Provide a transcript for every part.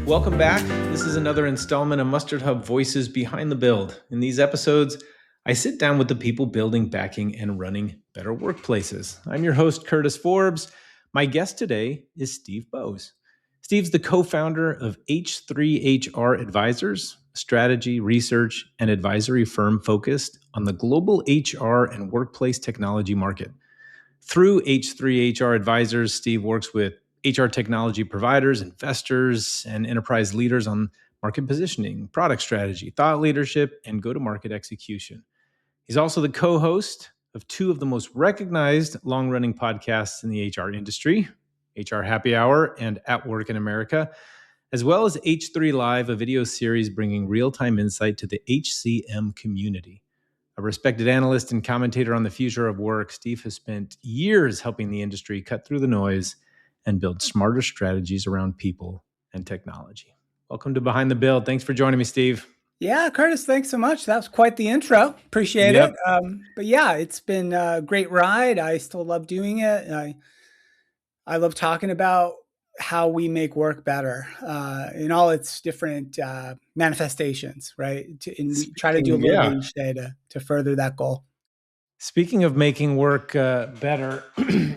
Welcome back. This is another installment of MustardHub Voices Behind the Build. In these episodes, I sit down with the people building, backing, and running better workplaces. I'm your host, Curtis Forbes. My guest today is Steve Boese. Steve's the co-founder of H3HR Advisors, a strategy, research, and advisory firm focused on the global HR and workplace technology market. Through H3HR Advisors, Steve works with HR technology providers, investors, and enterprise leaders on market positioning, product strategy, thought leadership, and go-to-market execution. He's also the co-host of two of the most recognized long-running podcasts in the HR industry, HR Happy Hour and At Work in America, as well as H3 Live, a video series bringing real-time insight to the HCM community. A respected analyst and commentator on the future of work, Steve has spent years helping the industry cut through the noise and build smarter strategies around people and technology. Welcome to Behind the Build. Thanks for joining me, Steve. Yeah, Curtis, thanks so much. That was quite the intro. Appreciate it. But yeah, it's been a great ride. I still love doing it. I love talking about how we make work better in all its different manifestations, right? And we try to do a little bit each day to further that goal. Speaking of making work better,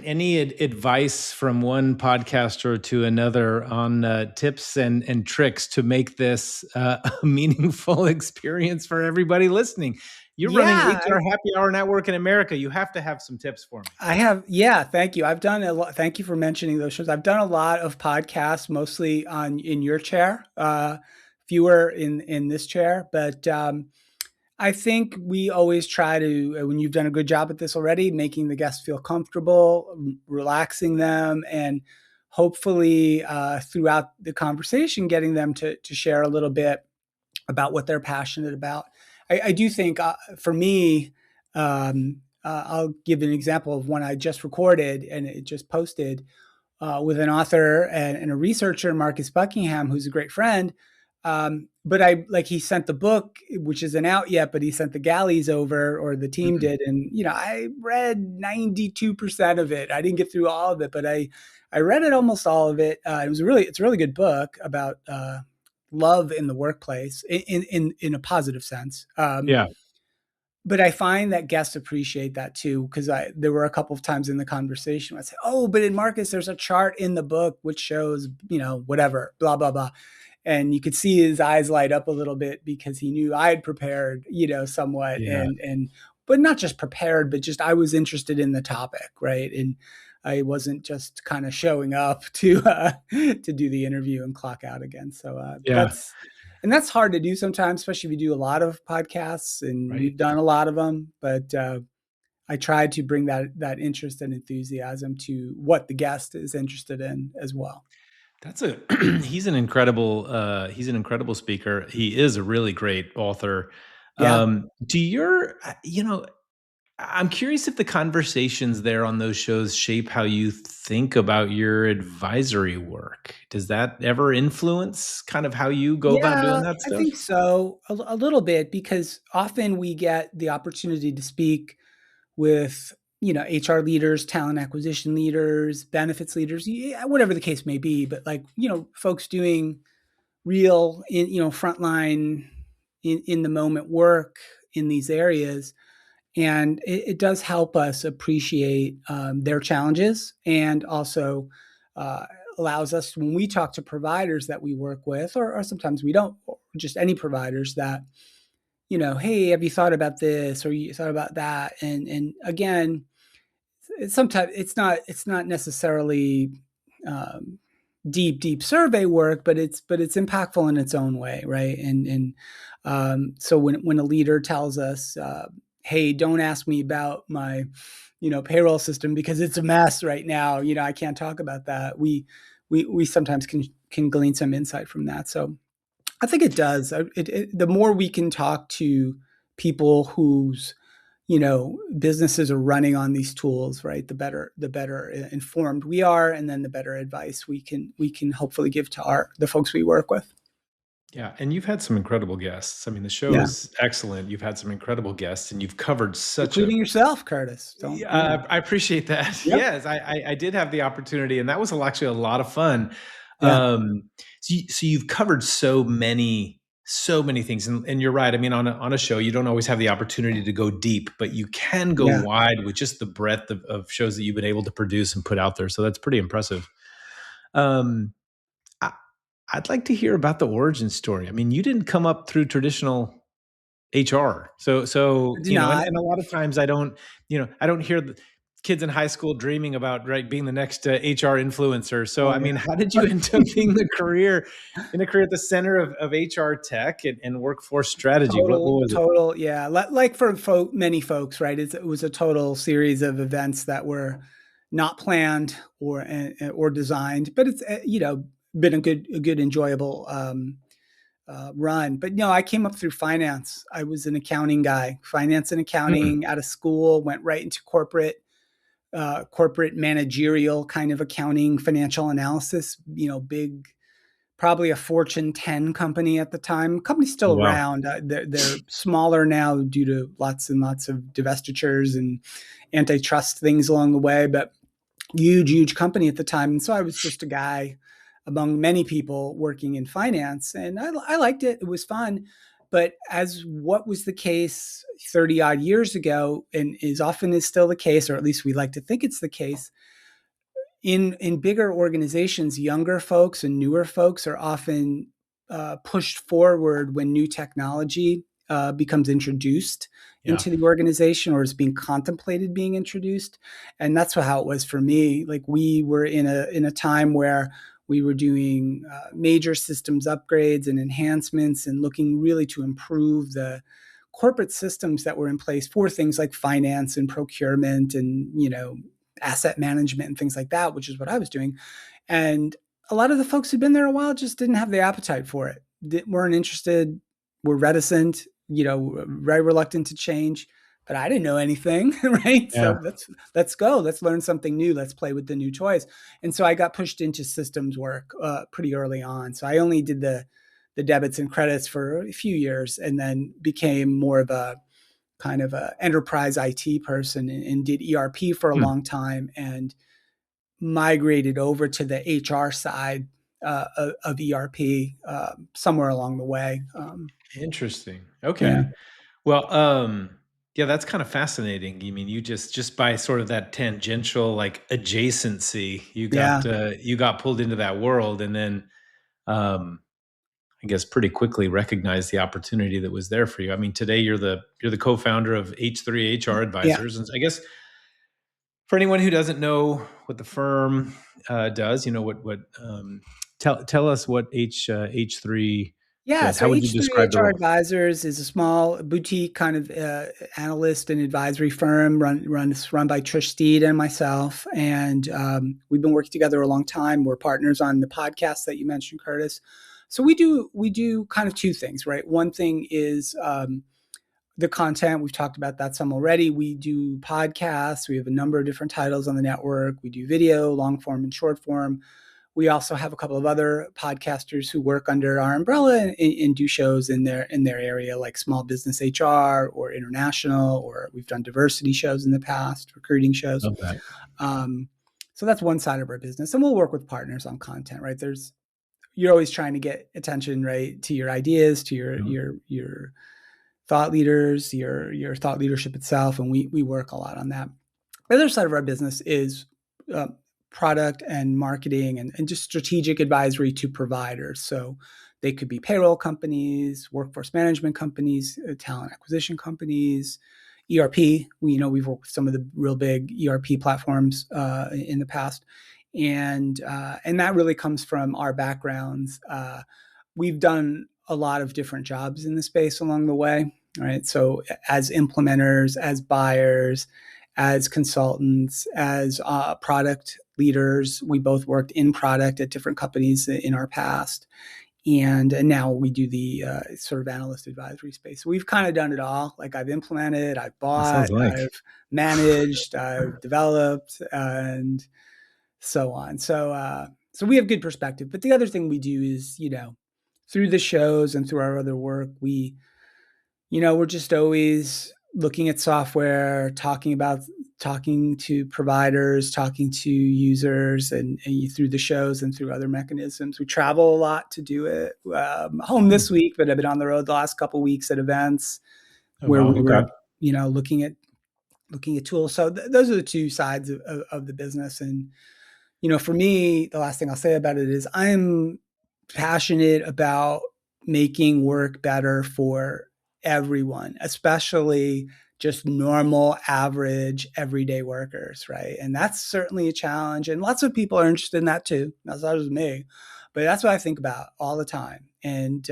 any advice from one podcaster to another on tips and tricks to make this a meaningful experience for everybody listening? You're running HR Happy Hour and At Work in America. You have to have some tips for me. I have. Yeah. Thank you. I've done a lot. Thank you for mentioning those shows. I've done a lot of podcasts, mostly in your chair, fewer in this chair, but I think we always try to, when you've done a good job at this already, making the guests feel comfortable, relaxing them, and hopefully throughout the conversation, getting them to share a little bit about what they're passionate about. I do think for me, I'll give an example of one I just recorded and it just posted with an author and a researcher, Marcus Buckingham, who's a great friend. But he sent the book, which isn't out yet, but he sent the galleys over, or the team did. And, I read 92% of it. I didn't get through all of it, but I read it, almost all of it. It's a really good book about, love in the workplace in a positive sense. But I find that guests appreciate that too, because there were a couple of times in the conversation where I say, "Oh, but in Marcus, there's a chart in the book which shows, whatever, blah, blah, blah." And you could see his eyes light up a little bit because he knew I had prepared, somewhat, but not just prepared, but just I was interested in the topic, right? And I wasn't just kind of showing up to do the interview and clock out again. So that's hard to do sometimes, especially if you do a lot of podcasts, and we've done a lot of them. But I tried to bring that interest and enthusiasm to what the guest is interested in as well. He's an incredible speaker. He is a really great author. Yeah. I'm curious if the conversations there on those shows shape how you think about your advisory work. Does that ever influence kind of how you go about doing that stuff? I think so, a little bit, because often we get the opportunity to speak with HR leaders, talent acquisition leaders, benefits leaders, whatever the case may be. But folks doing real, frontline, in the moment work in these areas. And it does help us appreciate their challenges, and also allows us, when we talk to providers that we work with, or sometimes we don't, or just any providers, that, hey, have you thought about this, or you thought about that? And again, sometimes it's not necessarily deep survey work, but it's impactful in its own way, right? And so when a leader tells us, hey, don't ask me about my payroll system because it's a mess right now, I can't talk about that, we sometimes can glean some insight from that. So I think it does. The more we can talk to people whose businesses are running on these tools, right, the better informed we are, and then the better advice we can hopefully give to the folks we work with. Yeah, and you've had some incredible guests. I mean, the show Yeah, is excellent. You've had some incredible guests, and you've covered such a. including yourself, Curtis. Don't you know? Yeah, I appreciate that. Yep. Yes, I did have the opportunity, and that was actually a lot of fun. Yeah. So you've covered so many things, and you're right. I mean, on a show, you don't always have the opportunity to go deep, but you can go Yeah. wide with just the breadth of shows that you've been able to produce and put out there. So that's pretty impressive. Um, I, I'd like to hear about the origin story. I mean, you didn't come up through traditional HR. I So, do not. and a lot of times I don't hear the kids in high school dreaming about, right, being the next HR influencer. So, Oh I mean, yeah. how did you end up being in a career at the center of HR tech and workforce strategy? What was it? Total, yeah. Like for many folks, right? It was a total series of events that were not planned or designed, but it's been a good enjoyable run. But no, I came up through finance. I was an accounting guy, finance and Hmm. accounting out of school, went right into corporate managerial kind of accounting, financial analysis. Big, probably a Fortune 10 company at the time. Company's Oh, still wow. around. They're smaller now due to lots and lots of divestitures and antitrust things along the way, but huge company at the time. And so I was just a guy among many people working in finance, and I liked it. It was fun. But as what was the case 30 odd years ago, and is often is still the case, or at least we like to think it's the case, in bigger organizations, younger folks and newer folks are often pushed forward when new technology becomes introduced Yeah. into the organization or is being contemplated being introduced. And that's how it was for me. Like we were in a time where we were doing major systems upgrades and enhancements and looking really to improve the corporate systems that were in place for things like finance and procurement and asset management and things like that, which is what I was doing. And a lot of the folks who'd been there a while just didn't have the appetite for it, weren't interested, were reticent, very reluctant to change. But I didn't know anything, right? Yeah. So let's go, let's learn something new, let's play with the new toys. And so I got pushed into systems work pretty early on. So I only did the debits and credits for a few years, and then became more of a kind of a enterprise IT person and did ERP for a Hmm. long time and migrated over to the HR side of ERP somewhere along the way. Interesting. Yeah, Okay. Well, yeah, that's kind of fascinating. You mean you just by sort of that tangential like adjacency, yeah, you got pulled into that world, and then um, I guess pretty quickly recognized the opportunity that was there for you. I mean, today you're the co-founder of H3HR yeah. Advisors, and I guess for anyone who doesn't know what the firm does, tell us what H3 Yeah, does. so How would you describe the H3HR role? Advisors is a small boutique kind of analyst and advisory firm run by Trish Steed and myself. And we've been working together a long time. We're partners on the podcast that you mentioned, Curtis. So we do kind of two things, right? One thing is the content. We've talked about that some already. We do podcasts. We have a number of different titles on the network. We do video, long form and short form. We also have a couple of other podcasters who work under our umbrella and do shows in their area, like small business HR or international, or we've done diversity shows in the past, recruiting shows. Love that. Um, so that's one side of our business, and we'll work with partners on content. Right? You're always trying to get attention, right, to your ideas, to your thought leaders, your thought leadership itself, and we work a lot on that. The other side of our business is uh, product and marketing and just strategic advisory to providers. So they could be payroll companies, workforce management companies, talent acquisition companies, ERP. We've worked with some of the real big ERP platforms in the past, and that really comes from our backgrounds. We've done a lot of different jobs in the space along the way. Right. So as implementers, as buyers, as consultants, as product leaders, we both worked in product at different companies in our past. And now we do the sort of analyst advisory space. So we've kind of done it all. Like I've implemented, I've That sounds bought, like. I've managed, I've developed, and so on. So we have good perspective. But the other thing we do is, through the shows and through our other work, we're just always looking at software, talking to providers, talking to users, and through the shows and through other mechanisms. We travel a lot to do it. Home this week, but I've been on the road the last couple of weeks at events Oh, where wow. we Okay. were, looking at tools. So those are the two sides of the business. And for me, the last thing I'll say about it is I'm passionate about making work better for everyone, especially just normal, average, everyday workers, right? And that's certainly a challenge. And lots of people are interested in that too. That's not just me, but that's what I think about all the time. And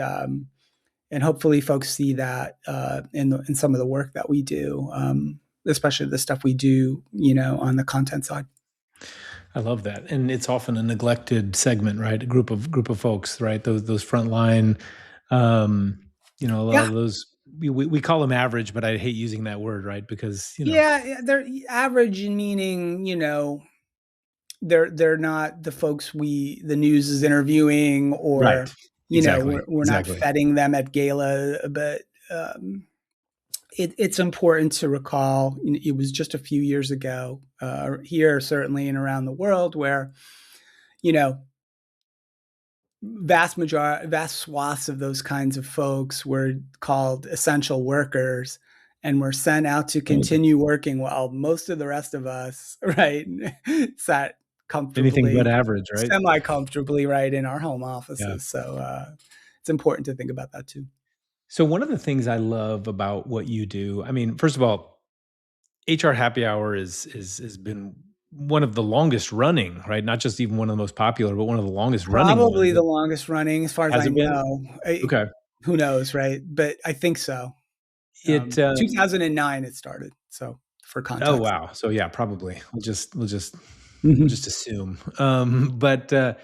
hopefully folks see that in some of the work that we do, especially the stuff we do, on the content side. I love that, and it's often a neglected segment, right? A group of folks, right? Those frontline, um, a lot Yeah, of those we call them average, but I hate using that word, right? Because yeah, they're average in meaning, they're not the folks the news is interviewing, or right, exactly, we're not exactly. feting them at gala, but it's important to recall it was just a few years ago, here certainly and around the world, where you know vast swaths of those kinds of folks were called essential workers and were sent out to continue working while most of the rest of us, right, sat Anything but comfortably, average, right? semi comfortably, right, in our home Yeah. offices. So it's important to think about that too. So one of the things I love about what you do, I mean, first of all, HR Happy Hour is has been one of the longest running, right? Not just even one of the most popular, but one of the longest running Probably ones. the longest running, as far as Has I it been? know. Okay. Who knows, right? But I think so. It 2009 it started. So for Oh, context. wow. So yeah, probably. We'll just Mhm. assume. But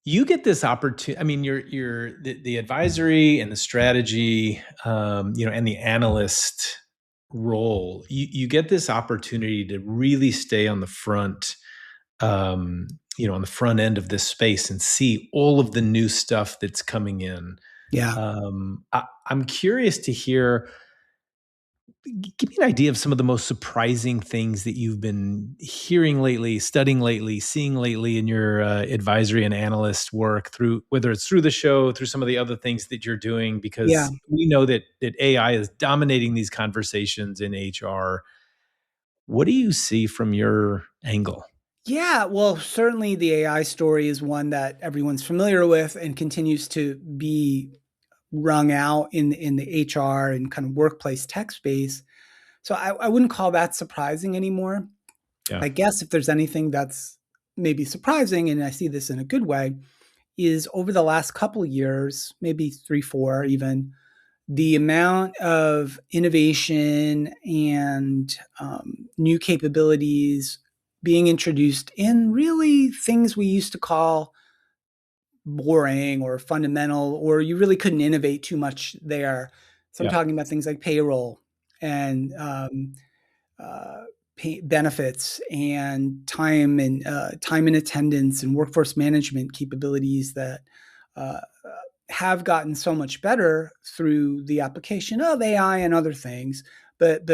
you get this opportunity. I mean, you're the advisory and the strategy, and the analyst role. You get this opportunity to really stay on the front, on the front end of this space and see all of the new stuff that's coming in. Yeah. I'm curious to hear. Give me an idea of some of the most surprising things that you've been hearing lately, studying lately, seeing lately in your advisory and analyst work, through whether it's through the show, through some of the other things that you're doing, Yeah. because we know that AI is dominating these conversations in HR. What do you see from your angle? Yeah, well, certainly the AI story is one that everyone's familiar with and continues to be wrung out in the HR and kind of workplace tech space. So I wouldn't call that surprising anymore. Yeah. I guess if there's anything that's maybe surprising, and I see this in a good way, is over the last couple years, maybe 3, 4 even, the amount of innovation and new capabilities being introduced in really things we used to call boring or fundamental, or you really couldn't innovate too much there. So I'm Yeah. talking about things like payroll and uh, benefits and time and attendance and workforce management capabilities that uh, have gotten so much better through the application of AI and other things. But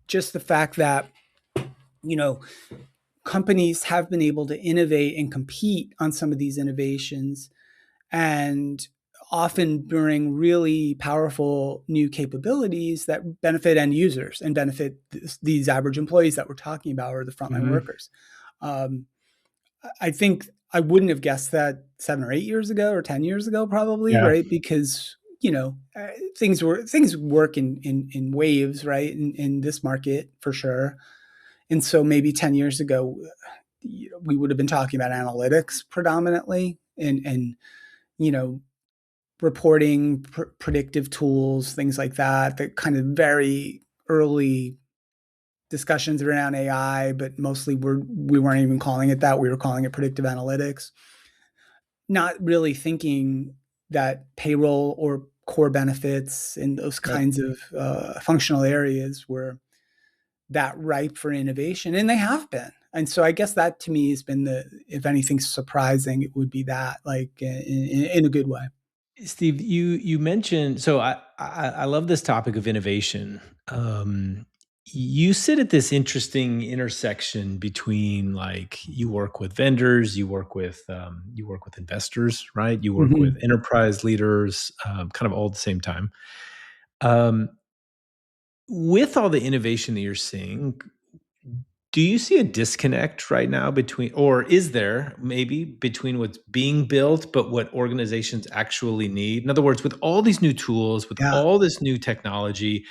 just the fact that you know companies have been able to innovate and compete on some of these innovations, and often bring really powerful new capabilities that benefit end users and benefit these average employees that we're talking about, or the frontline Hmm. workers. Um, I think I wouldn't have guessed that 7 or 8 years ago or 10 years ago, probably, Yeah. right? Because things work in waves, right? In this market for sure. And so maybe 10 years ago, we would have been talking about analytics predominantly, and you know reporting, predictive tools, things like that. That kind of very early discussions around AI, but mostly we weren't even calling it that. We were calling it predictive analytics, not really thinking that payroll or core benefits and those Right. kinds of functional areas were that ripe for innovation, and they have been. And so I guess that to me has been if anything surprising, it would be that, like in a good way. Steve, you mentioned, so I love this topic of innovation. You sit at this interesting intersection between, like, you work with vendors, you work with investors, right? You work with Mhm. enterprise leaders, kind of all at the same time. Um, with all the innovation that you're seeing, do you see a disconnect right now between, or is there maybe between what's being built, but what organizations actually need? In other words, with all these new tools, with Yeah. all this new technology,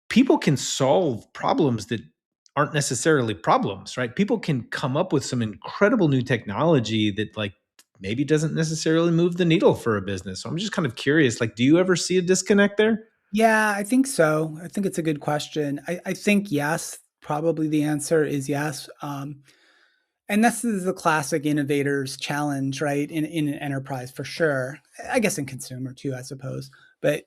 people can solve problems that aren't necessarily problems, right? People can come up with some incredible new technology that, like, maybe doesn't necessarily move the needle for a business. So I'm just kind of curious, like, do you ever see a disconnect there? Yeah, I think so. I think it's a good question. I think yes, probably the answer is yes. And this is the classic innovators challenge, right? In an enterprise for sure. I guess in consumer too, I suppose. But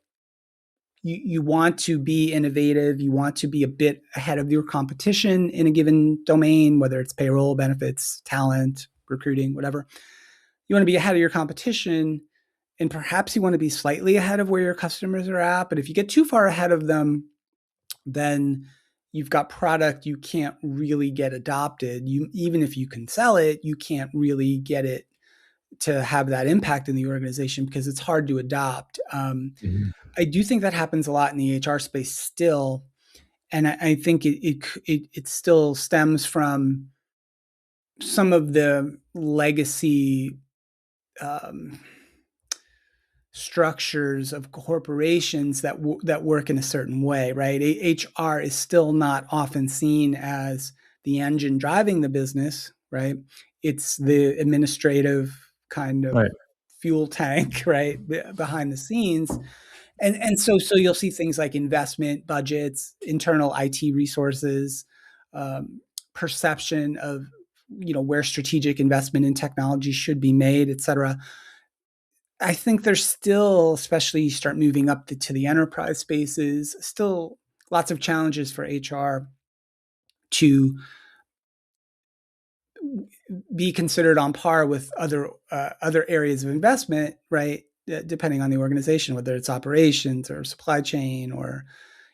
you want to be innovative. You want to be a bit ahead of your competition in a given domain, whether it's payroll, benefits, talent, recruiting, whatever. You want to be ahead of your competition, and perhaps you want to be slightly ahead of where your customers are at. But if you get too far ahead of them, then you've got product you can't really get adopted. You, even if you can sell it, you can't really get it to have that impact in the organization because it's hard to adopt. Mhm. I do think that happens a lot in the HR space still, and I think it still stems from some of the legacy um, structures of corporations that work in a certain way, right? HR is still not often seen as the engine driving the business, right? It's the administrative kind of Right. fuel tank, right, behind the scenes. And so you'll see things like investment budgets, internal IT resources, um, perception of where strategic investment in technology should be made, et cetera. I think there's still, especially you start moving up to the enterprise spaces, still lots of challenges for HR to be considered on par with other areas of investment, right? Depending on the organization, whether it's operations or supply chain or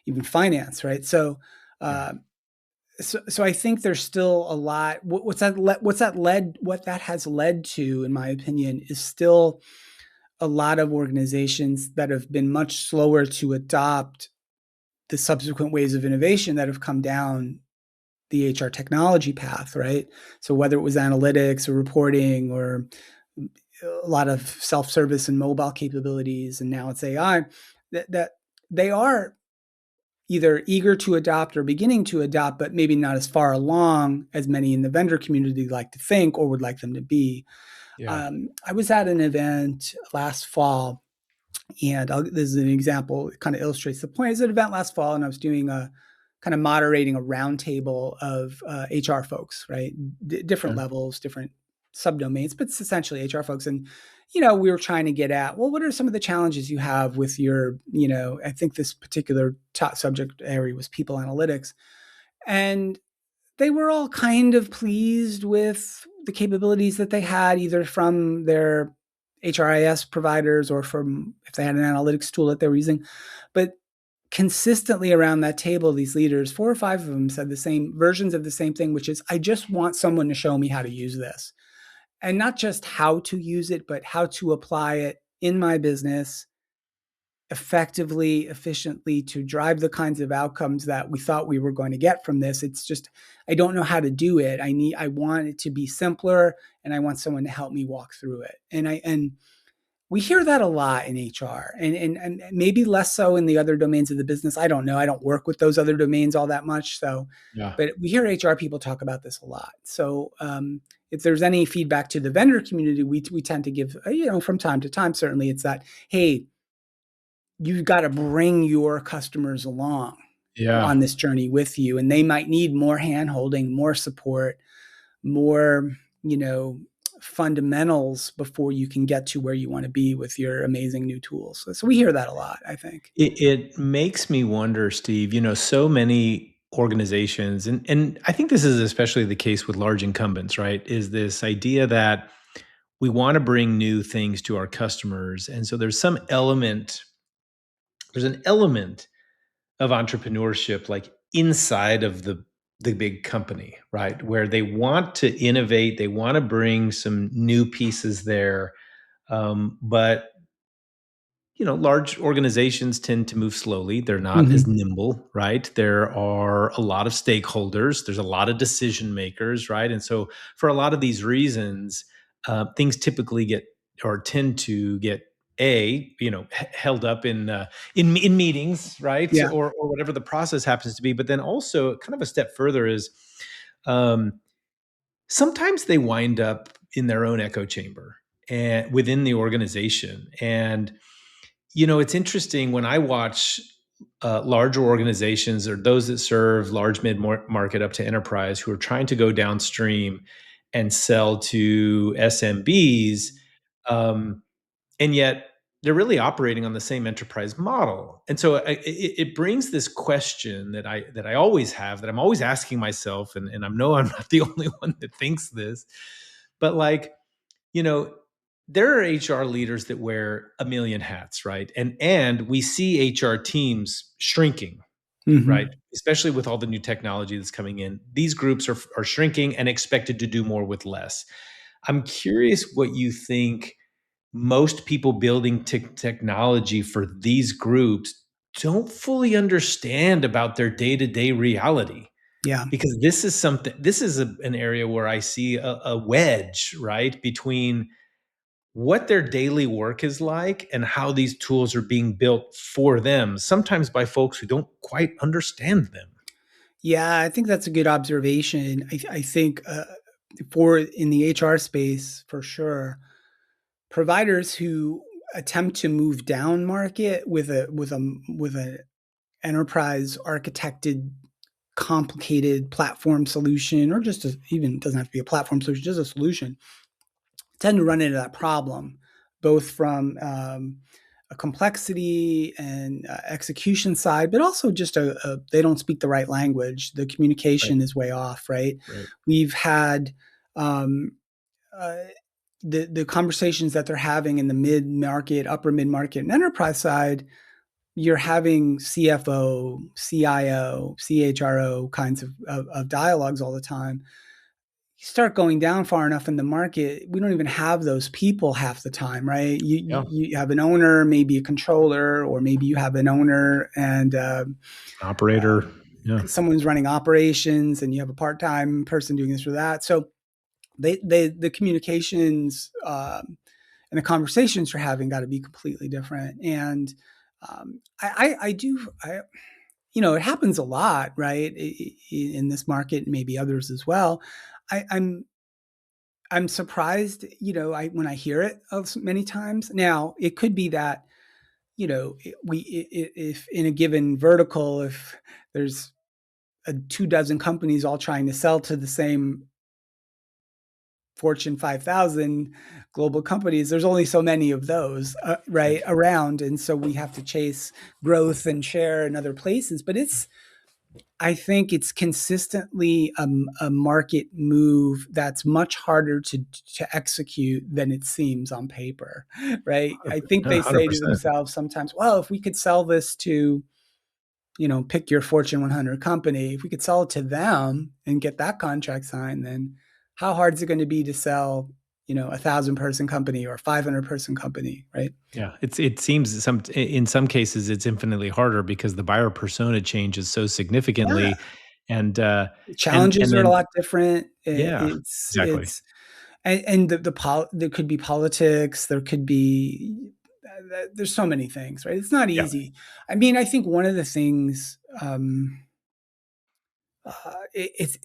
even finance, right? So, Yeah. uh, so I think there's still a lot. What that has led to, in my opinion, is still a lot of organizations that have been much slower to adopt the subsequent ways of innovation that have come down the HR technology path, right? So whether it was analytics or reporting or a lot of self-service and mobile capabilities, and now it's AI, that they are either eager to adopt or beginning to adopt, but maybe not as far along as many in the vendor community like to think or would like them to be. Yeah. I was at an event last fall, and this is an example. It kind of illustrates the point. It was an event last fall, and I was doing a kind of moderating a roundtable of HR folks, right? Different Okay. levels, different subdomains, but it's essentially HR folks. And we were trying to get at, well, what are some of the challenges you have with your, I think this particular top subject area was people analytics, and they were all kind of pleased with the capabilities that they had, either from their HRIS providers or from if they had an analytics tool that they were using. But consistently around that table, these leaders, four or five of them, said the same versions of the same thing, which is, I just want someone to show me how to use this. And not just how to use it, but how to apply it in my business effectively, efficiently, to drive the kinds of outcomes that we thought we were going to get from this. It's just, I don't know how to do it. I want it to be simpler, and I want someone to help me walk through it. And we hear that a lot in HR, and maybe less so in the other domains of the business. I don't know. I don't work with those other domains all that much. So, Yeah. but we hear HR people talk about this a lot. So, if there's any feedback to the vendor community, we tend to give, from time to time, certainly it's that, hey, you've got to bring your customers along Yeah. on this journey with you, and they might need more hand holding, more support, more, you know, fundamentals before you can get to where you want to be with your amazing new tools. So we hear that a lot, I think. It makes me wonder, Steve, so many organizations, and I think this is especially the case with large incumbents, right? Is this idea that we want to bring new things to our customers. And so there's an element of entrepreneurship like inside of the big company, right? Where they want to innovate, they want to bring some new pieces there. But large organizations tend to move slowly. They're not as Mhm. nimble, right? There are a lot of stakeholders. There's a lot of decision makers, right? And so, for a lot of these reasons, things typically get or tend to get held up in meetings, right? Yeah. Or whatever the process happens to be. But then also, kind of a step further is um, sometimes they wind up in their own echo chamber and within the organization. And it's interesting when I watch larger organizations or those that serve large mid market up to enterprise who are trying to go downstream and sell to SMBs, um, and yet they're really operating on the same enterprise model. And so it brings this question that I always have, that I'm always asking myself, and I know I'm not the only one that thinks this, but like you know, there are HR leaders that wear a million hats, right? And we see HR teams shrinking, right? Mhm. Especially with all the new technology that's coming in. These groups are shrinking and expected to do more with less. I'm curious what you think most people building technology for these groups don't fully understand about their day-to-day reality, Yeah. because this is an area where I see a wedge, right, between what their daily work is like and how these tools are being built for them, sometimes by folks who don't quite understand them. Yeah, I think that's a good observation. I think for in the HR space, for sure, providers who attempt to move down market with a enterprise architected complicated platform solution, or just even doesn't have to be a platform solution, just a solution, tend to run into that problem, both from a complexity and execution side, but also just they don't speak the right language. The Right, communication is way off, right? right, We've had um, uh, the conversations that they're having in the mid market, upper mid market, and enterprise side. You're having CFO, CIO, CHRO kinds of dialogues all the time. You start going down far enough in the market, we don't even have those people half the time, right? yeah, You have an owner, maybe a controller, or maybe you have an owner and operator, yeah, someone's running operations, and you have a part-time person doing this or that. So the communications and the conversations you're having got to be completely different. And I do, it happens a lot, right? In this market, and maybe others as well. I'm surprised, when I hear it of many times. Now, it could be that, if in a given vertical, if there's 2 dozen companies all trying to sell to the same Fortune 5,000 global companies, there's only so many of those, right, right. around. And so we have to chase growth and share in other places. But I think it's consistently a market move that's much harder to execute than it seems on paper, right? I think they say to 100%. themselves sometimes, well, if we could sell this to, pick your Fortune 100 company, if we could sell it to them and get that contract signed, then how hard is it going to be to sell, 1,000 person company or a 500 person company, right? Yeah, it seems in some cases it's infinitely harder because the buyer persona changes so Yeah, significantly, and the and challenges are a then lot different. yeah, exactly. It's and there could be politics. There could be there's so many things, right? It's not Yeah, easy. I mean, I think one of the things it's.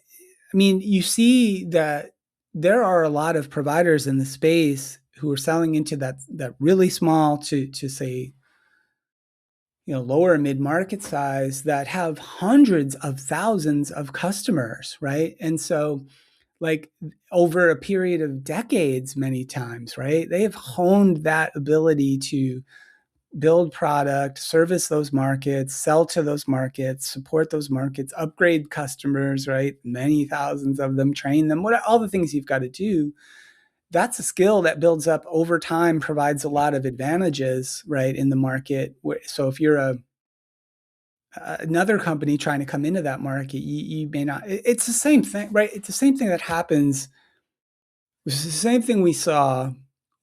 I mean, you see that there are a lot of providers in the space who are selling into that really small to say, lower mid market size, that have hundreds of thousands of customers, right? And so, like, over a period of decades, many times, right, they have honed that ability to build product, service those markets, sell to those markets, support those markets, upgrade customers, right? Many thousands of them, train them, what all the things you've got to do. that's a skill that builds up over time, provides a lot of advantages, right, in the market. So if you're another company trying to come into that market, you may not. It's the same thing, right? It's the same thing that happens. It's the same thing we saw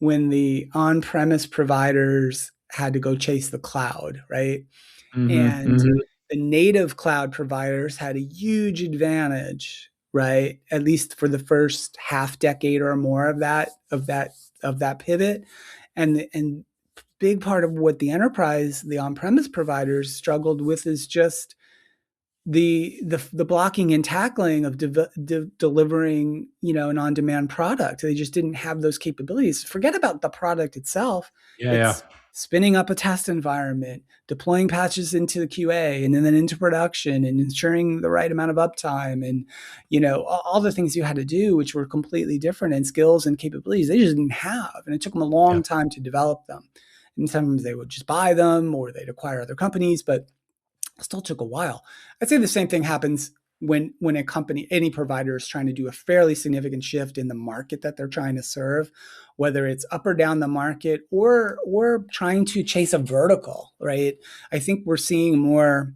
when the on-premise providers had to go chase the cloud, right? Hmm. And Hmm. the native cloud providers had a huge advantage, right? At least for the first half decade or more of that pivot. And big part of what the on-premise providers struggled with is just the blocking and tackling of delivering, an on-demand product. They just didn't have those capabilities. Forget about the product itself. Yeah, yeah, It's spinning up a test environment, deploying patches into the QA and then into production, and ensuring the right amount of uptime, and all the things you had to do, which were completely different, and skills and capabilities they just didn't have, and it took them a long yeah, time to develop them. And sometimes they would just buy them or they'd acquire other companies, but still took a while. I'd say the same thing happens when a company, any provider, is trying to do a fairly significant shift in the market that they're trying to serve, whether it's up or down the market, or trying to chase a vertical, right? I think we're seeing more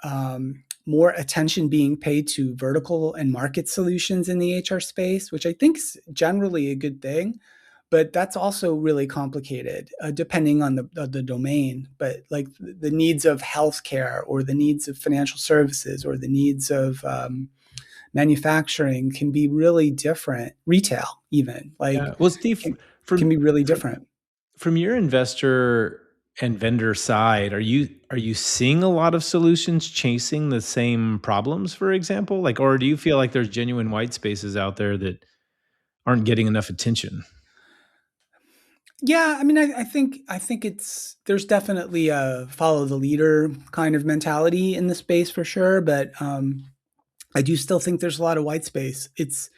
attention being paid to vertical and market solutions in the HR space, which I think is generally a good thing. But that's also really complicated, depending on the domain. But like the needs of healthcare, or the needs of financial services, or the needs of manufacturing can be really different. Retail, even, like, yeah. Well, Steve, can from be really from different. from your investor and vendor side, are you seeing a lot of solutions chasing the same problems, for example? Like, or do you feel like there's genuine white spaces out there that aren't getting enough attention? Yeah, I mean, I think there's definitely a follow the leader kind of mentality in the space for sure, but I do still think there's a lot of white space. It's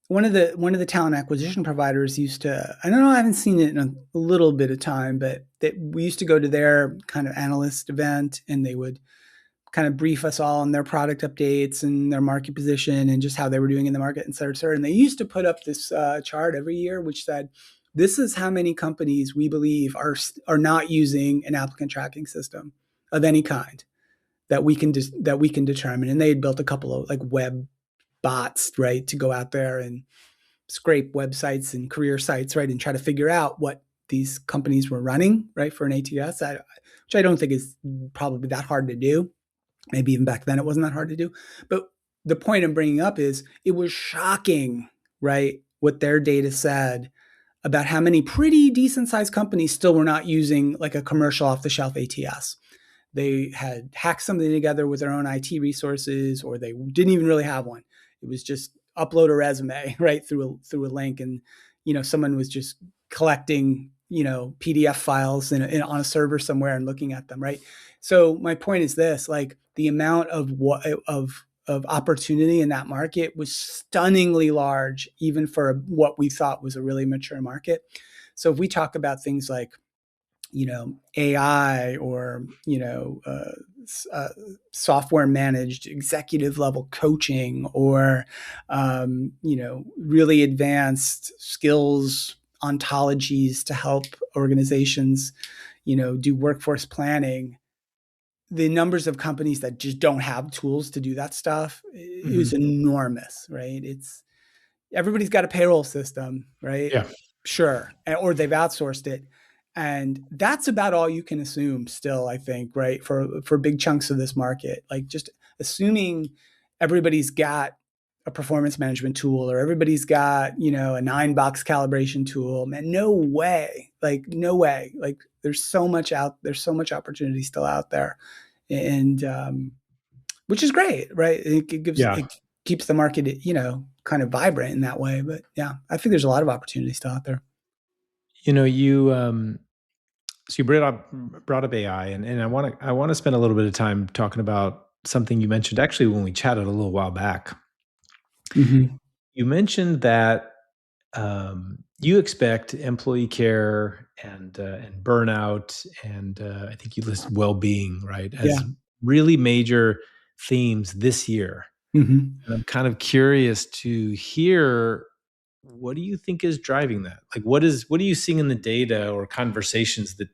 one of the talent acquisition providers used to. I don't know. I haven't seen it in a little bit of time, but we used to go to their kind of analyst event, and they would kind of brief us all on their product updates and their market position and just how they were doing in the market, et cetera, et cetera. And they used to put up this chart every year, which said, "This is how many companies we believe are not using an applicant tracking system of any kind that we can determine." And they had built a couple of like web bots, right, to go out there and scrape websites and career sites, right, and try to figure out what these companies were running, right, for an ATS, which I don't think is probably that hard to do. Maybe even back then it wasn't that hard to do. But the point I'm bringing up is it was shocking, right, what their data said about how many pretty decent sized companies still were not using like a commercial off the shelf ATS. They had hacked something together with their own IT resources, or they didn't even really have one. It was just upload a resume right through a link, and someone was just collecting PDF files on a server somewhere and looking at them, right? So my point is this: like the amount of opportunity in that market was stunningly large, even for what we thought was a really mature market. So if we talk about things like AI, or software managed executive level coaching, or really advanced skills ontologies to help organizations do workforce planning, the numbers of companies that just don't have tools to do that stuff is Hmm. enormous, right? It's everybody's got a payroll system, right? Yeah. Sure. Or they've outsourced it. And that's about all you can assume still, I think, right? For big chunks of this market. Like just assuming everybody's got a performance management tool, or everybody's got, a 9-box calibration tool. Man, no way. Like, no way. Like there's so much opportunity still out there. And which is great, right? Yeah. It keeps the market, kind of vibrant in that way. But yeah, I think there's a lot of opportunity still out there. You so you brought up AI, and I want to spend a little bit of time talking about something you mentioned actually when we chatted a little while back. Mm-hmm. You mentioned that you expect employee care and burnout, and I think you listed well-being, right, Yeah. as really major themes this year. Mm-hmm. And I'm kind of curious to hear. what do you think is driving that? Like, what are you seeing in the data or conversations that,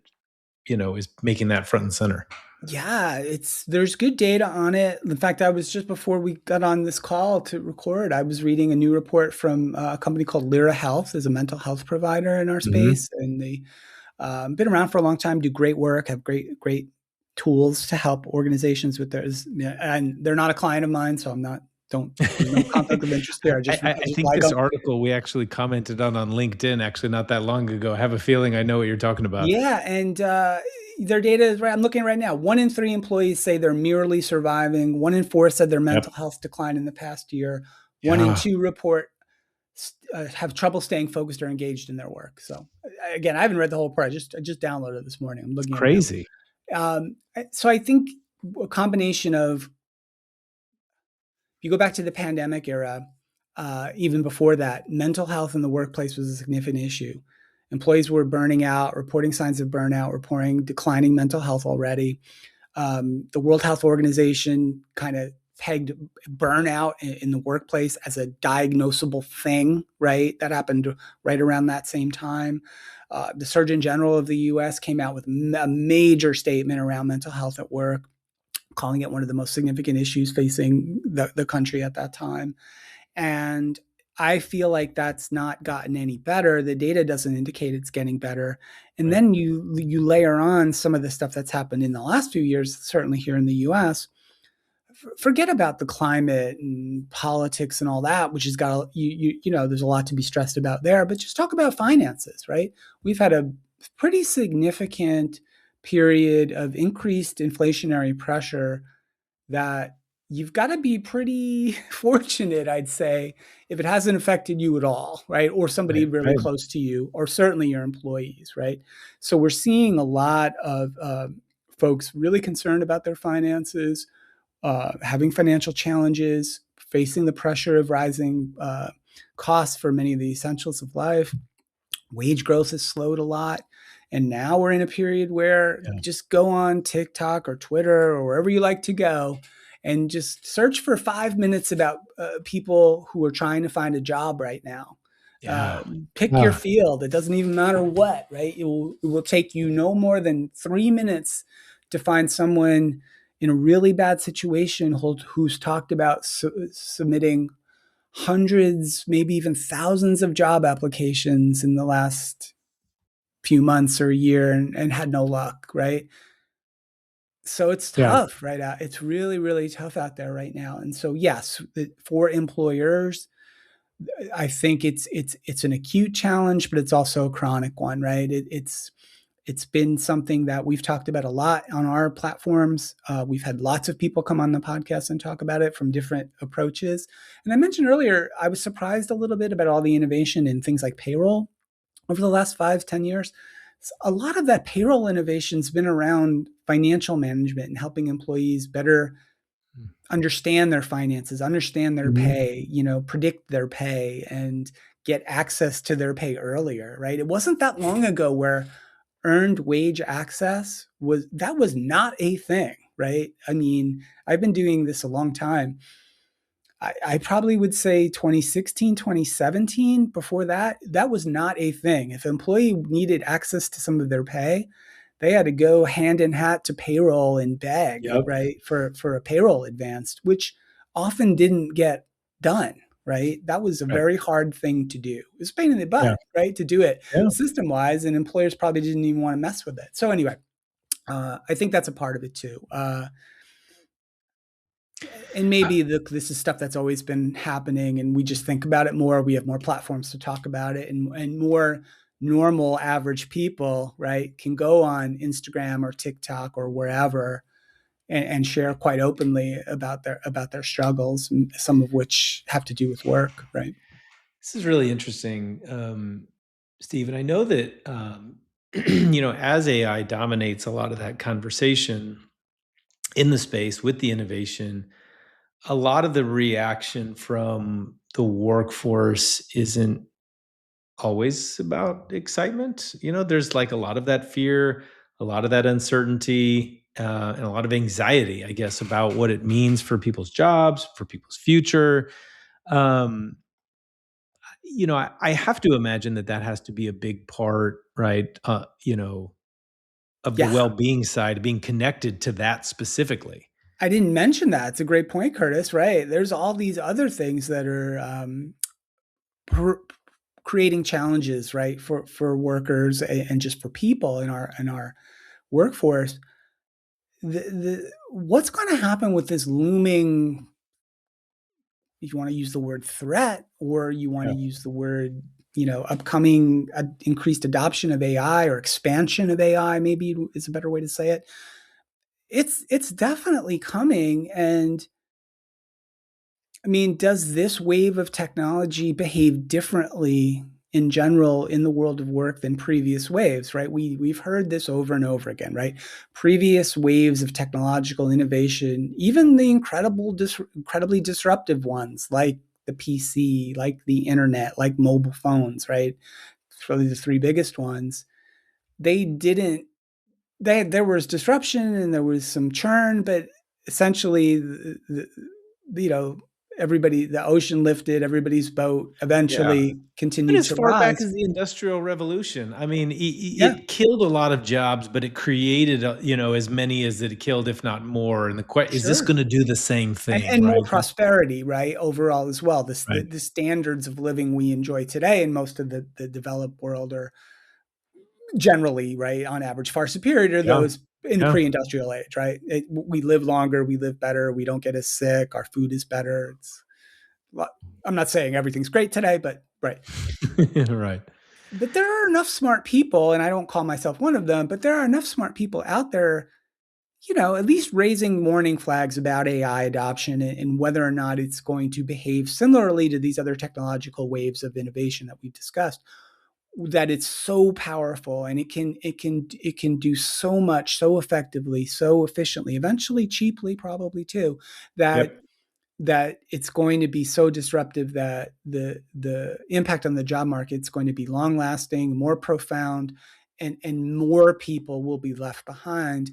is making that front and center? Yeah, there's good data on it. In fact, I was just before we got on this call to record, I was reading a new report from a company called Lyra Health, is a mental health provider in our Hmm. space, and they been around for a long time, do great work, have great tools to help organizations with theirs. Yeah, and they're not a client of mine, so I'm not don't there's no conflict of interest there. I I just think like this them. article we actually commented on LinkedIn actually not that long ago. I have a feeling I know what you're talking about. Yeah, and their data is right. I'm looking right now. 1 in 3 employees say they're merely surviving. 1 in 4 said their Yep. mental health declined in the past year. One in Yeah. two report have trouble staying focused or engaged in their work. So again, I haven't read the whole report. I just downloaded it this morning. I'm It's looking at it now. crazy. So I think a combination of, if you go back to the pandemic era, even before that, mental health in the workplace was a significant issue. Employees were burning out, reporting signs of burnout, reporting declining mental health already. The World Health Organization kind of pegged burnout in the workplace as a diagnosable thing, right? That happened right around that same time. The Surgeon General of the US came out with a major statement around mental health at work, calling it one of the most significant issues facing the country at that time. And I feel like that's not gotten any better. The data doesn't indicate it's getting better. And Right. then you layer on some of the stuff that's happened in the last few years, certainly here in the US. Forget about the climate and politics and all that, which has got there's a lot to be stressed about there. But just talk about finances, right? We've had a pretty significant period of increased inflationary pressure that you've got to be pretty fortunate, I'd say, if it hasn't affected you at all, right? Or somebody Right. really Right. close to you, or certainly your employees, right? So we're seeing a lot of folks really concerned about their finances, having financial challenges, facing the pressure of rising costs for many of the essentials of life. Wage growth has slowed a lot. And now we're in a period where Yeah. just go on TikTok or Twitter or wherever you like to go and just search for 5 minutes about people who are trying to find a job right now. Uh, Yeah. Pick your Ah, field. It doesn't even matter what, right? It will take you no more than 3 minutes to find someone in a really bad situation who's talked about submitting hundreds, maybe even thousands of job applications in the last few months or a year and had no luck, right? So it's yeah. tough, right? It's really, really tough out there right now. And so, yes, for employers, I think it's an acute challenge, but it's also a chronic one, right? It's been something that we've talked about a lot on our platforms. We've had lots of people come on the podcast and talk about it from different approaches. And I mentioned earlier, I was surprised a little bit about all the innovation in things like payroll over the last 5, 10 years. A lot of that payroll innovation has been around financial management and helping employees better understand their finances, understand their Mhm. pay, predict their pay and get access to their pay earlier, right? It wasn't that long ago where earned wage access was not a thing, right? I mean, I've been doing this a long time. I probably would say 2016, 2017. Before that, that was not a thing. If an employee needed access to some of their pay, they had to go hand in hat to payroll and beg, Yep. right, for a payroll advance, which often didn't get done, right? That was a Right. very hard thing to do. It was a pain in the Yeah. butt, right, to do it Yeah. system wise, and employers probably didn't even want to mess with it. So anyway, I think that's a part of it too. And maybe this is stuff that's always been happening, and we just think about it more. We have more platforms to talk about it, and more normal, average people, right, can go on Instagram or TikTok or wherever and share quite openly about their struggles, some of which have to do with work, right? This is really interesting, Steve. And I know that, as AI dominates a lot of that conversation in the space with the innovation, a lot of the reaction from the workforce isn't always about excitement. There's like a lot of that fear, a lot of that uncertainty, and a lot of anxiety, I guess, about what it means for people's jobs, for people's future. Um, I have to imagine that has to be a big part, right? Of the Yeah. well-being side, being connected to that specifically. I didn't mention that. It's a great point, Curtis, right? There's all these other things that are pr- creating challenges, right, for workers and just for people in our workforce. What's going to happen with this looming, if you want to use the word threat, or you want to Yeah. use the word, upcoming increased adoption of AI or expansion of AI, maybe is a better way to say it. It's definitely coming. And I mean, does this wave of technology behave differently in general in the world of work than previous waves, right? We've heard this over and over again, right? Previous waves of technological innovation, even the incredibly disruptive ones like the PC, like the internet, like mobile phones, right? It's really the three biggest ones. They didn't there was disruption and there was some churn, but essentially, you know, the ocean lifted, everybody's boat Yeah. eventually And continued as to far back rise. as the Industrial Revolution, I mean, Yeah, it killed a lot of jobs, but it created, as many as it killed, if not more. And is this sure. going to do the same thing, And more right? prosperity, right? Overall, as well. Right. The standards of living we enjoy today in most of the developed world are generally, right, on average, far superior to Yeah. those in the Yeah. pre-industrial age, right? We live longer, we live better, we don't get as sick, our food is better. I'm not saying everything's great today, but right. Right. But there are enough smart people, and I don't call myself one of them, but there are enough smart people out there, at least raising warning flags about AI adoption and whether or not it's going to behave similarly to these other technological waves of innovation that we've discussed. That it's so powerful and it can do so much so effectively, so efficiently, eventually cheaply, probably too, that Yep. it's going to be so disruptive that the impact on the job market is going to be long lasting, more profound, and more people will be left behind.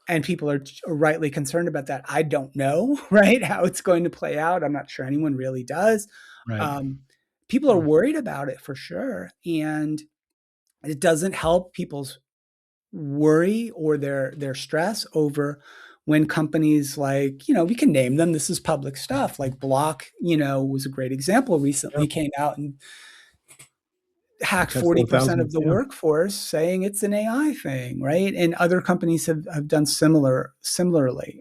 And people are rightly concerned about that. I don't know, right, how it's going to play out. I'm not sure anyone really does. Right. Um, People are worried about it for sure, and it doesn't help people's worry or their stress over when companies like, we can name them, this is public stuff, like Block, was a great example, recently Yep. came out and hacked Cut several 40% of thousand. the Yeah. workforce, saying it's an AI thing, right? And other companies have done similarly.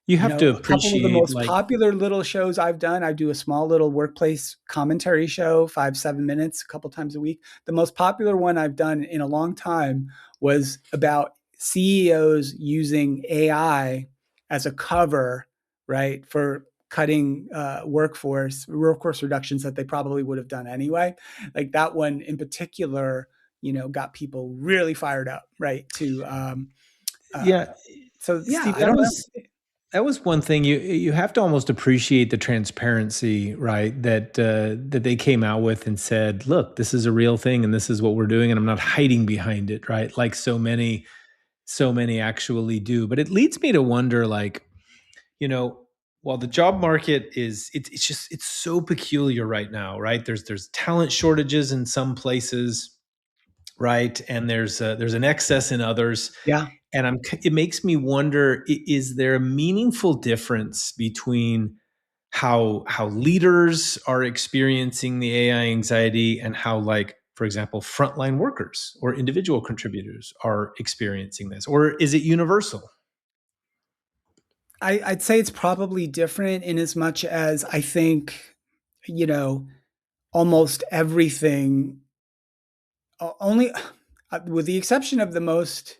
You have to A couple of the appreciate, most like, popular little shows I've done, I do a small little workplace commentary show, 5-7 minutes, a couple times a week. The most popular one I've done in a long time was about CEOs using AI as a cover, right, for cutting workforce reductions that they probably would have done anyway. Like that one in particular, got people really fired up, right? Uh, yeah, so yeah, Steve, I don't know. that was one thing you have to almost appreciate the transparency, right? That they came out with and said, "Look, this is a real thing, and this is what we're doing, and I'm not hiding behind it," right? Like so many actually do. But it leads me to wonder, like, you know, while the job market it's so peculiar right now, right? There's talent shortages in some places, right? And there's an excess in others. Yeah. And it makes me wonder, is there a meaningful difference between how leaders are experiencing the AI anxiety and how, like, for example, frontline workers or individual contributors are experiencing this? Or is it universal? I'd say it's probably different in as much as I think, you know, almost everything, only with the exception of the most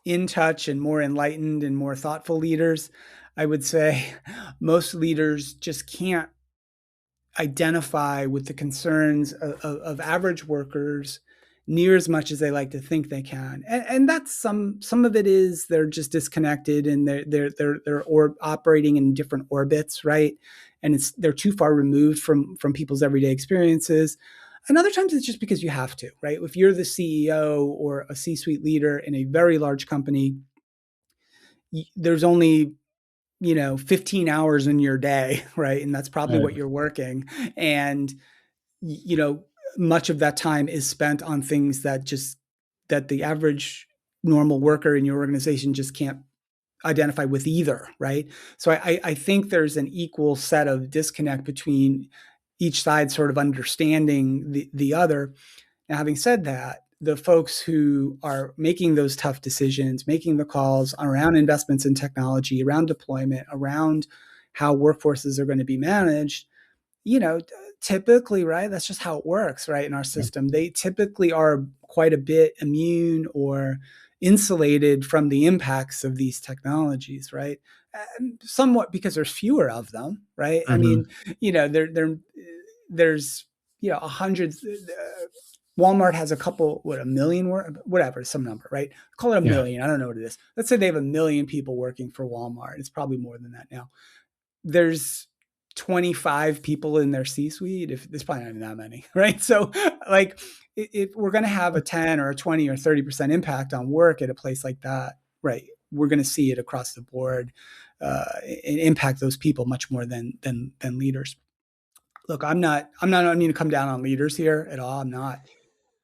in touch and more enlightened and more thoughtful leaders, I would say most leaders just can't identify with the concerns of average workers near as much as they like to think they can, and that's some of it is they're just disconnected and they're operating in different orbits, right? And they're too far removed from people's everyday experiences. And other times it's just because you have to, right? If you're the CEO or a C-suite leader in a very large company, there's only 15 hours in your day, right? And that's probably Right. what you're working. And you know, much of that time is spent on things that the average normal worker in your organization just can't identify with either, right? So I think there's an equal set of disconnect between each side sort of understanding the other. Now, having said that, the folks who are making those tough decisions, making the calls around investments in technology, around deployment, around how workforces are going to be managed, you know, typically, right? That's just how it works, right? In our system, they typically are quite a bit immune or insulated from the impacts of these technologies, right? Somewhat because there's fewer of them, right? I mean, Mm-hmm. you know, there's, you know, 100. Walmart has a couple, what, a million, whatever, some number, right? Call it a Yeah. million. I don't know what it is. Let's say they have a million people working for Walmart. It's probably more than that now. There's 25 people in their C-suite. If there's probably not even that many, right? So, like, if we're going to have a 10 or a 20 or 30% impact on work at a place like that, right? We're going to see it across the board and impact those people much more than leaders. Look, I'm not. I mean to come down on leaders here at all. I'm not.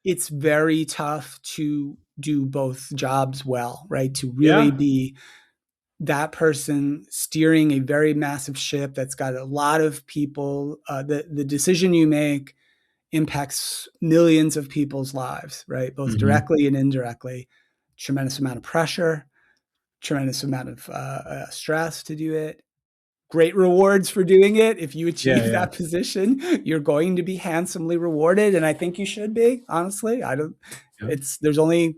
It's very tough to do both jobs well, right? To really Yeah. be that person steering a very massive ship that's got a lot of people. The decision you make impacts millions of people's lives, right? Both Mm-hmm. directly and indirectly. Tremendous amount of pressure, tremendous amount of stress to do it. Great rewards for doing it. If you Yeah. achieve Yeah. that position, you're going to be handsomely rewarded, and I think you should be. Honestly, I don't. Yeah. It's there's only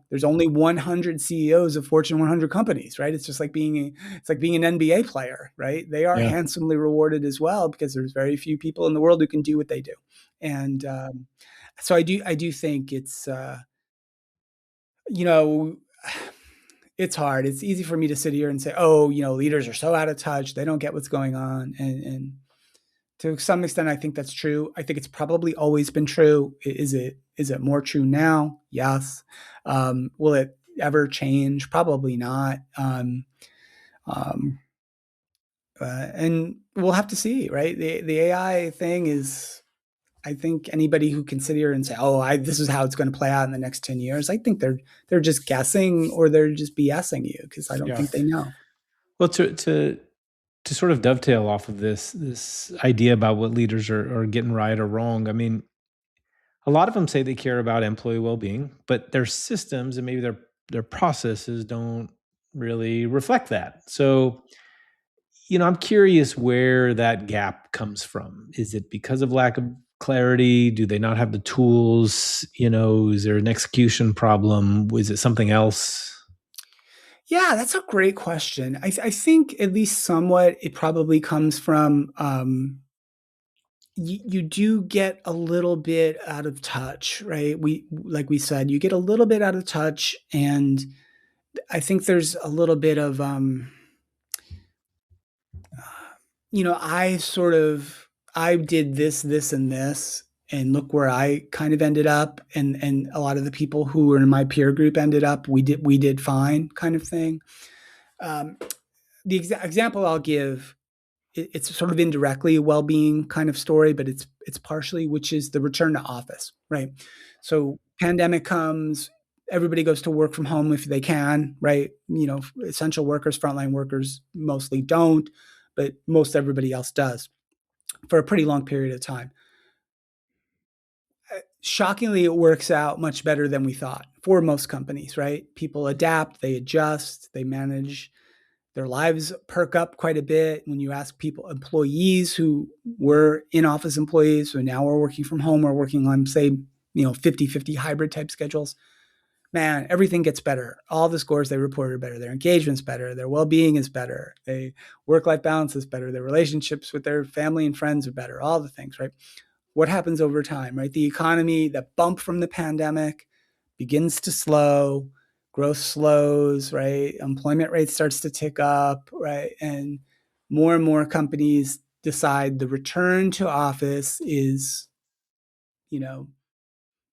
there's only 100 CEOs of Fortune 100 companies, right? It's just like it's like being an NBA player, right? They are Yeah. handsomely rewarded as well because there's very few people in the world who can do what they do, and so I do think it's you know it's hard. It's easy for me to sit here and say, oh, leaders are so out of touch, they don't get what's going on, and to some extent, I think that's true. I think it's probably always been true. Is it more true now? Yes. Will it ever change? Probably not. Um, and we'll have to see, right? The AI thing is, I think anybody who can sit here and say, "Oh, this is how it's going to play out in the next 10 years," I think they're just guessing or they're just BSing you because I don't Yeah. think they know. Well, to sort of dovetail off of this idea about what leaders are getting right or wrong. I mean, a lot of them say they care about employee well-being, but their systems and maybe their processes don't really reflect that. So, I'm curious where that gap comes from. Is it because of lack of clarity? Do they not have the tools? Is there an execution problem? Is it something else? Yeah, that's a great question. I think at least somewhat it probably comes from you do get a little bit out of touch, right? Like we said, you get a little bit out of touch, and I think there's a little bit of I did this and this, and look where I kind of ended up, and a lot of the people who were in my peer group ended up we did fine, kind of thing. Um, the example I'll give, it's sort of indirectly a well-being kind of story, but it's partially, which is the return to office, right? So pandemic comes, everybody goes to work from home if they can, right? Essential workers, frontline workers mostly don't, but most everybody else does for a pretty long period of time. Shockingly, it works out much better than we thought for most companies, right? People adapt, they adjust, they manage. Their lives perk up quite a bit when you ask employees who were in office employees who now are working from home or working on, say, 50-50 hybrid type schedules. Man, everything gets better. All the scores they report are better. Their engagement's better. Their well-being is better. Work-life balance is better. Their relationships with their family and friends are better. All the things, right? What happens over time, right? The economy, the bump from the pandemic begins to slow, growth slows, right? Employment rate starts to tick up, right? And more companies decide the return to office is, you know,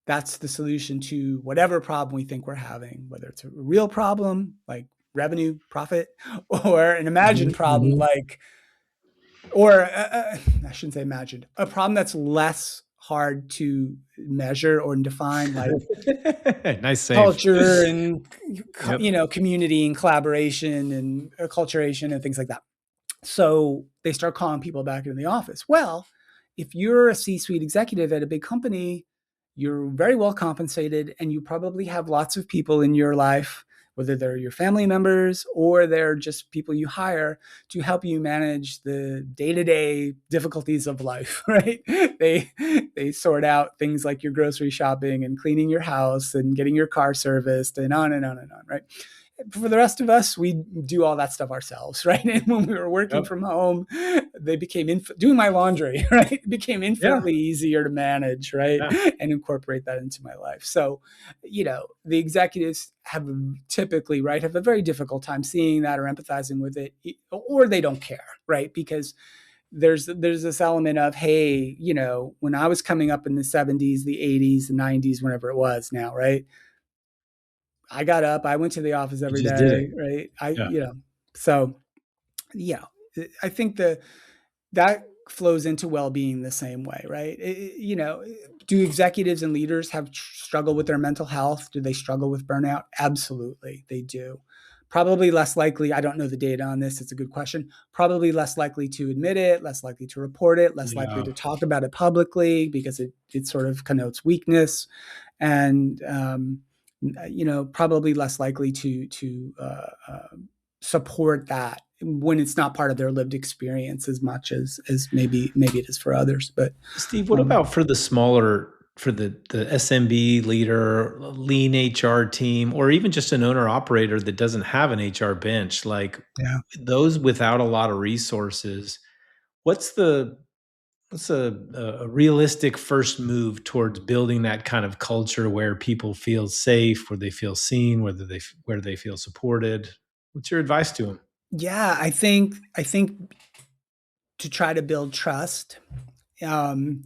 that's the solution to whatever problem we think we're having, whether it's a real problem like revenue, profit, or an imagined Mhm, problem mhm. like or I shouldn't say imagined, a problem that's less hard to measure or define, like Nice save. culture and Yep. community and collaboration and acculturation and things like that. So they start calling people back into the office. Well, if you're a C-suite executive at a big company, you're very well compensated and you probably have lots of people in your life, whether they're your family members or they're just people you hire to help you manage the day-to-day difficulties of life, right? They sort out things like your grocery shopping and cleaning your house and getting your car serviced and on and on and on, right? For the rest of us, we do all that stuff ourselves, right? And when we were working Yep. from home, they became doing my laundry, right? It became Yeah. infinitely easier to manage, right? Yeah. And incorporate that into my life. So, the executives have typically, right, have a very difficult time seeing that or empathizing with it, or they don't care, right? Because there's this element of, hey, when I was coming up in the 70s, the 80s, the 90s, whenever it was now, right? I got up, I went to the office You every just did it. day, right? Yeah. So yeah, I think that flows into well-being the same way, right? Do executives and leaders have struggle with their mental health? Do they struggle with burnout? Absolutely, they do. Probably less likely, I don't know the data on this, it's a good question. Probably less likely to admit it, less likely to report it, less likely Yeah. to talk about it publicly because it sort of connotes weakness. And probably less likely to support that when it's not part of their lived experience as much as maybe it is for others. But Steve, what um, about for the smaller, for the SMB leader, lean HR team, or even just an owner operator that doesn't have an HR bench, like yeah, those without a lot of resources? What's the what's a realistic first move towards building that kind of culture where people feel safe, where they feel seen, where they feel supported? What's your advice to them? yeah, I think to try to build trust, um,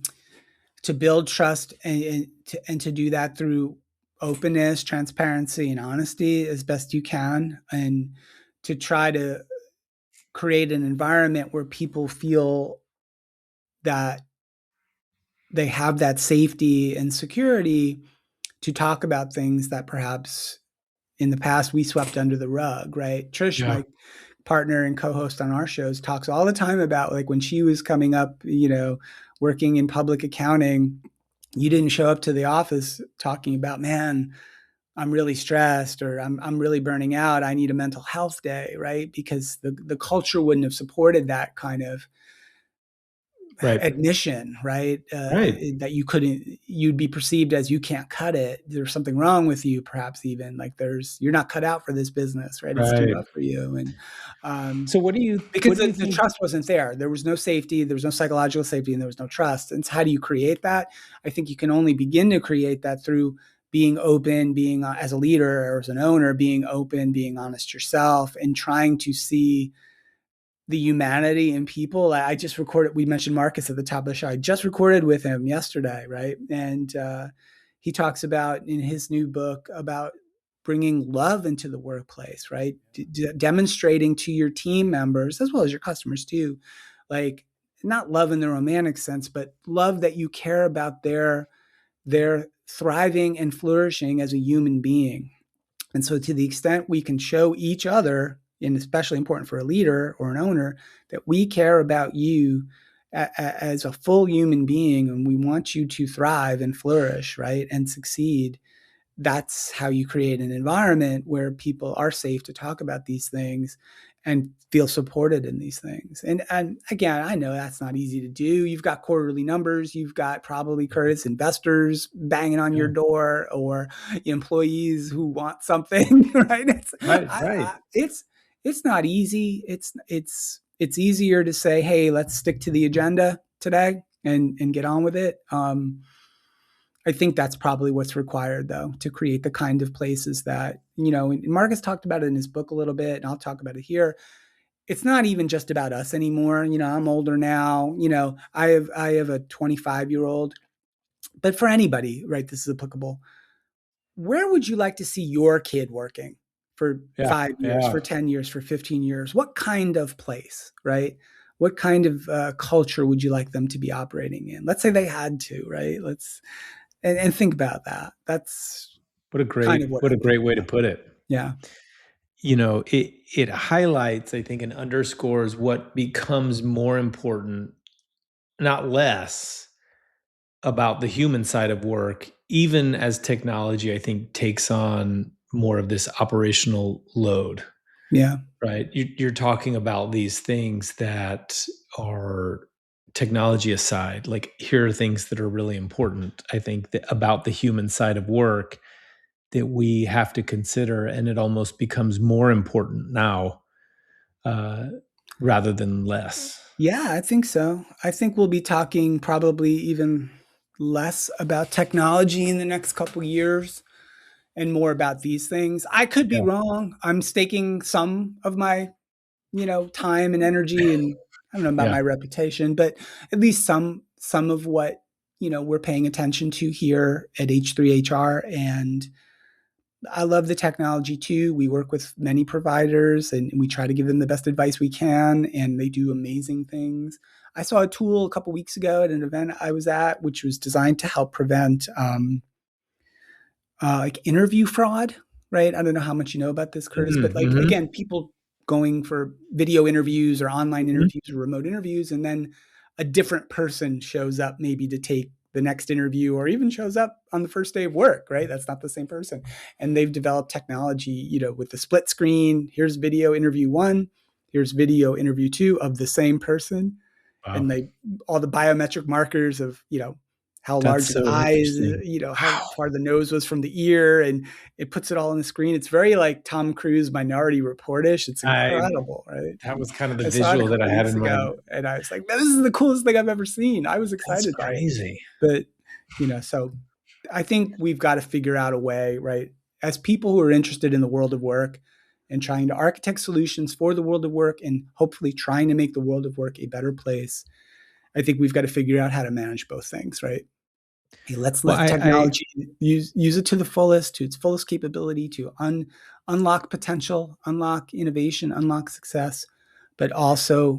and to do that through openness, transparency, and honesty as best you can, and to try to create an environment where people feel that they have that safety and security to talk about things that perhaps in the past we swept under the rug, right? Trish, Yeah. my partner and co-host on our shows, talks all the time about like when she was coming up, working in public accounting, you didn't show up to the office talking about, man, I'm really stressed or I'm really burning out. I need a mental health day, right? Because the culture wouldn't have supported that kind of Right. admission, right? Right. That you'd be perceived as you can't cut it. There's something wrong with you, perhaps even like you're not cut out for this business, right? It's too Right. rough for you. And So what because do you the think? trust wasn't there. There was no safety, there was no psychological safety, and there was no trust. And so how do you create that? I think you can only begin to create that through being open, being as a leader or as an owner, being open, being honest yourself, and trying to see the humanity in people. I just recorded, we mentioned Marcus at the top of the show. I just recorded with him yesterday, right? And he talks about in his new book about bringing love into the workplace, right? Demonstrating to your team members as well as your customers too, like not love in the romantic sense, but love that you care about their thriving and flourishing as a human being. And so, to the extent we can show each other, and especially important for a leader or an owner, that we care about you as a full human being and we want you to thrive and flourish, right, and succeed, that's how you create an environment where people are safe to talk about these things and feel supported in these things. And again, I know that's not easy to do. You've got quarterly numbers, you've got probably Curtis investors banging on your Yeah. door or employees who want something, right? Right. Right. It's not easy. It's easier to say, hey, let's stick to the agenda today and get on with it. I think that's probably what's required, though, to create the kind of places that, and Marcus talked about it in his book a little bit, and I'll talk about it here. It's not even just about us anymore. I'm older now. I have a 25-year-old, but for anybody, right, this is applicable. Where would you like to see your kid working for Yeah. 5 years, Yeah. for 10 years, for 15 years? What kind of place, right? what kind of culture would you like them to be operating in? Let's say they had to, right? And think about that. That's kind of what what a I'm great thinking way to about. put it. Yeah. It highlights, I think, and underscores what becomes more important, not less, about the human side of work, even as technology, I think, takes on more of this operational load, Yeah. right? You're talking about these things that are technology aside, like here are things that are really important, I think, that about the human side of work that we have to consider. And it almost becomes more important now uh, rather than less. Yeah, I think so. I think we'll be talking probably even less about technology in the next couple years and more about these things. I could be Yeah. wrong. I'm staking some of my, time and energy, and I don't know about Yeah. my reputation, but at least some of what, we're paying attention to here at H3HR. And I love the technology too. We work with many providers and we try to give them the best advice we can, and they do amazing things. I saw a tool a couple weeks ago at an event I was at, which was designed to help prevent like interview fraud, right? I don't know how much you know about this, Curtis, but like Mm-hmm. again, people going for video interviews or online Hmm. interviews or remote interviews, and then a different person shows up maybe to take the next interview or even shows up on the first day of work, right? That's not the same person. And they've developed technology, with the split screen. Here's video interview one, here's video interview two of the same person. Wow. And they all the biometric markers of, how That's large the so eyes, interesting. how Wow. far the nose was from the ear, and it puts it all on the screen. It's very like Tom Cruise Minority Reportish. It's I incredible, right? That And was kind of the I saw it a visual that I couple had weeks in mind. ago, and I was like, "Man, this is the coolest thing I've ever seen." I was That's excited by it, crazy. but so I think we've got to figure out a way, right? As people who are interested in the world of work and trying to architect solutions for the world of work and hopefully trying to make the world of work a better place, I think we've got to figure out how to manage both things, right? Hey, let's Well, let technology use it to the fullest, to its fullest capability, to unlock potential, unlock innovation, unlock success, but also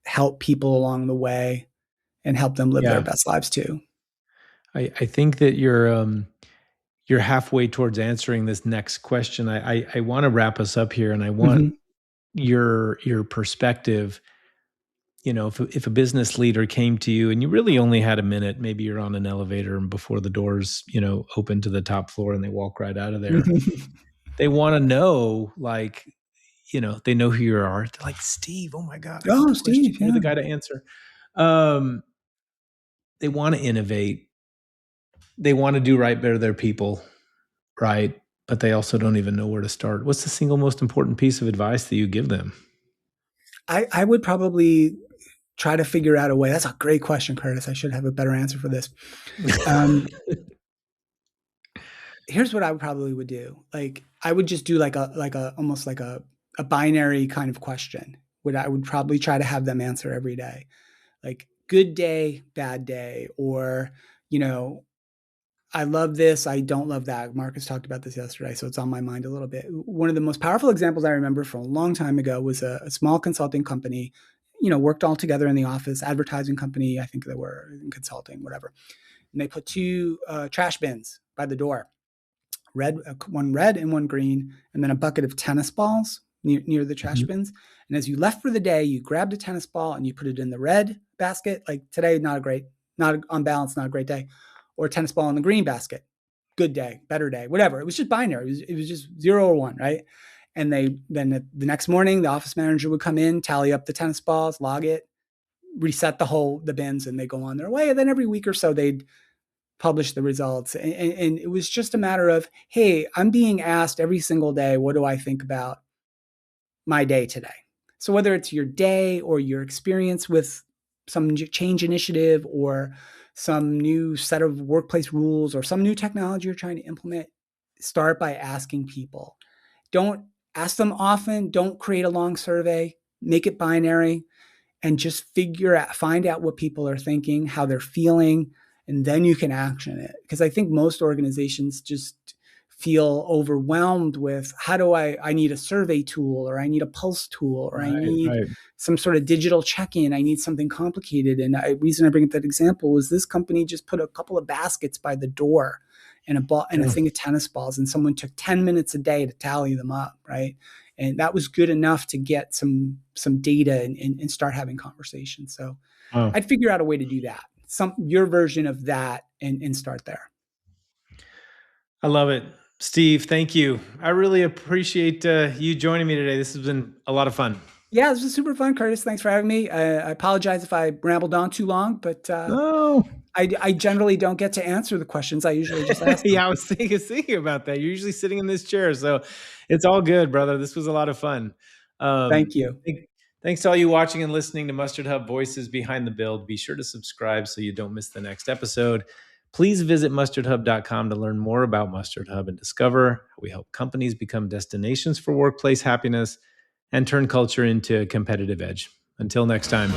help people along the way and help them live their yeah, best lives too. I think that you're halfway towards answering this next question. I want to wrap us up here, and I want Mm-hmm. your perspective. If a business leader came to you and you really only had a minute, maybe you're on an elevator and before the doors, open to the top floor and they walk right out of there. They want to know, like, they know who you are. They're like, Steve, oh my God, I got Oh, the question. Steve, You're the yeah. guy to answer. Um, they want to innovate. They want to do right by their people, right? But they also don't even know where to start. What's the single most important piece of advice that you give them? I would probably try to figure out a way. That's a great question, Curtis. I should have a better answer for this. Um, Here's what I probably would do. Like I would just do like a almost like a binary kind of question. Would I would probably try to have them answer every day. Like good day, bad day, or you know, I love this, I don't love that. Marcus talked about this yesterday, so it's on my mind a little bit. One of the most powerful examples I remember from a long time ago was a small consulting company, worked all together in the office, advertising company, I think they were in consulting, whatever. And they put two trash bins by the door, one red and one green, and then a bucket of tennis balls near the trash Mhm. bins. And as you left for the day, you grabbed a tennis ball and you put it in the red basket. Like today, not on balance, not a great day, or a tennis ball in the green basket. Good day, better day, whatever. It was just binary. It was just 0 or 1, right? And the next morning, the office manager would come in, tally up the tennis balls, log it, reset the bins, and they go on their way. And then every week or so, they'd publish the results. And it was just a matter of, hey, I'm being asked every single day, what do I think about my day today? So whether it's your day or your experience with some change initiative or some new set of workplace rules or some new technology you're trying to implement, start by asking people. Don't ask them often. Don't create a long survey. Make it binary and just find out what people are thinking, how they're feeling, and then you can action it. Because I think most organizations just feel overwhelmed with how do I need a survey tool, or I need a pulse tool, or I need Right. some sort of digital check-in. I need something complicated. And the reason I bring up that example is this company just put a couple of baskets by the door and a ball and a thing of tennis balls, and someone took 10 minutes a day to tally them up, right? And that was good enough to get some data and start having conversations. So I'd figure out a way to do that, your version of that, and start there. I love it. Steve, thank you. I really appreciate you joining me today. This has been a lot of fun. Yeah, this was super fun, Curtis. Thanks for having me. I apologize if I rambled on too long, but Oh, I generally don't get to answer the questions. I usually just ask them. yeah, I was thinking about that. You're usually sitting in this chair, so it's all good, brother. This was a lot of fun. Thank you. Thanks to all you watching and listening to MustardHub Voices Behind the Build. Be sure to subscribe so you don't miss the next episode. Please visit mustardhub.com to learn more about MustardHub and discover how we help companies become destinations for workplace happiness and turn culture into a competitive edge. Until next time.